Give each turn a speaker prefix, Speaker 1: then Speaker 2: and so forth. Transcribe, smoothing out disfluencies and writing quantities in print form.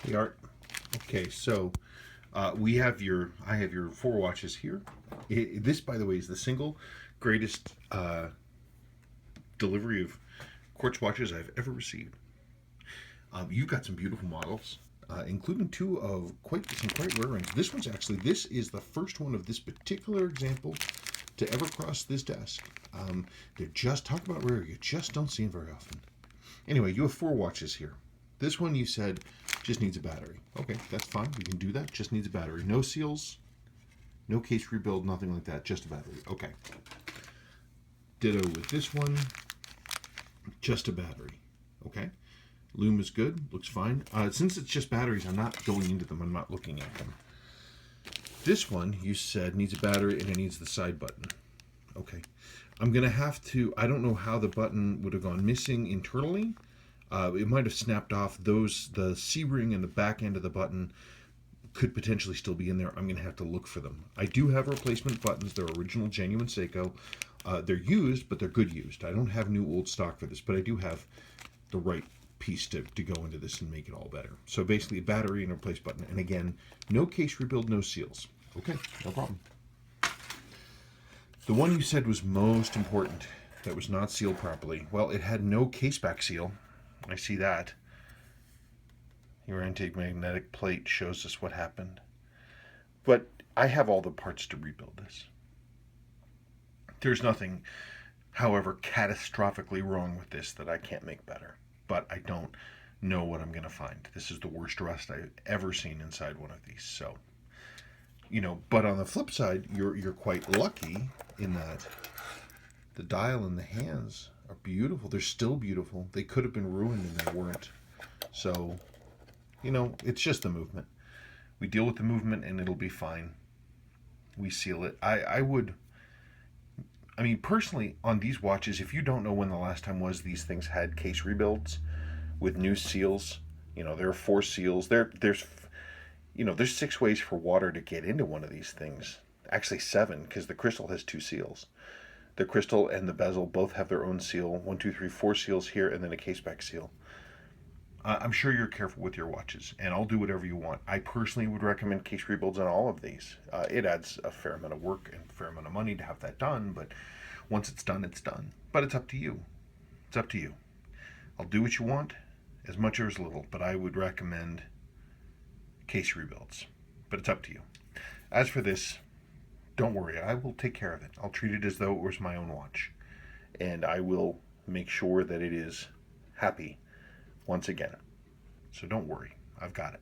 Speaker 1: Hey Art. Okay, so I have your four watches here. This, by the way, is the single greatest delivery of quartz watches I've ever received. You've got some beautiful models, including two of some quite rare ones. This is the first one of this particular example to ever cross this desk. They're just talk about rare. You just don't see them very often. Anyway, you have four watches here. This one you said just needs a battery. Okay, that's fine. We can do that. Just needs a battery. No seals, no case rebuild, nothing like that. Just a battery. Okay. Ditto with this one. Just a battery. Okay. Loom is good. Looks fine. Since it's just batteries, I'm not going into them. I'm not looking at them. This one you said needs a battery and it needs the side button. Okay. I'm going to have to, I don't know how the button would have gone missing internally. It might have snapped off. The C-ring and the back end of the button could potentially still be in there. I'm going to have to look for them. I do have replacement buttons. They're original, genuine Seiko. They're used, but they're good used. I don't have new old stock for this, but I do have the right piece to go into this and make it all better. So basically a battery and a replace button. And again, no case rebuild, no seals. Okay, no problem. The one you said was most important, that was not sealed properly. Well, it had no case back seal. I see that. Your anti-magnetic plate shows us what happened. But I have all the parts to rebuild this. There's nothing, however, catastrophically wrong with this that I can't make better. But I don't know what I'm going to find. This is the worst rust I've ever seen inside one of these. So, but on the flip side, you're quite lucky in that the dial and the hands are beautiful. They're still beautiful. They could have been ruined and they weren't. So, it's just the movement. We deal with the movement and it'll be fine. We seal it. I mean, personally, on these watches, if you don't know when the last time was these things had case rebuilds with new seals, there are four seals. There's 6 ways for water to get into one of these things. Actually 7, because the crystal has 2 seals. The crystal and the bezel both have their own seal. 1, 2, 3, 4 seals here, and then a case back seal. I'm sure you're careful with your watches, and I'll do whatever you want. I personally would recommend case rebuilds on all of these. It adds a fair amount of work and a fair amount of money to have that done, but once it's done, it's done. But it's up to you. It's up to you. I'll do what you want, as much or as little, but I would recommend case rebuilds. But it's up to you. As for this, don't worry. I will take care of it. I'll treat it as though it was my own watch. And I will make sure that it is happy once again. So don't worry. I've got it.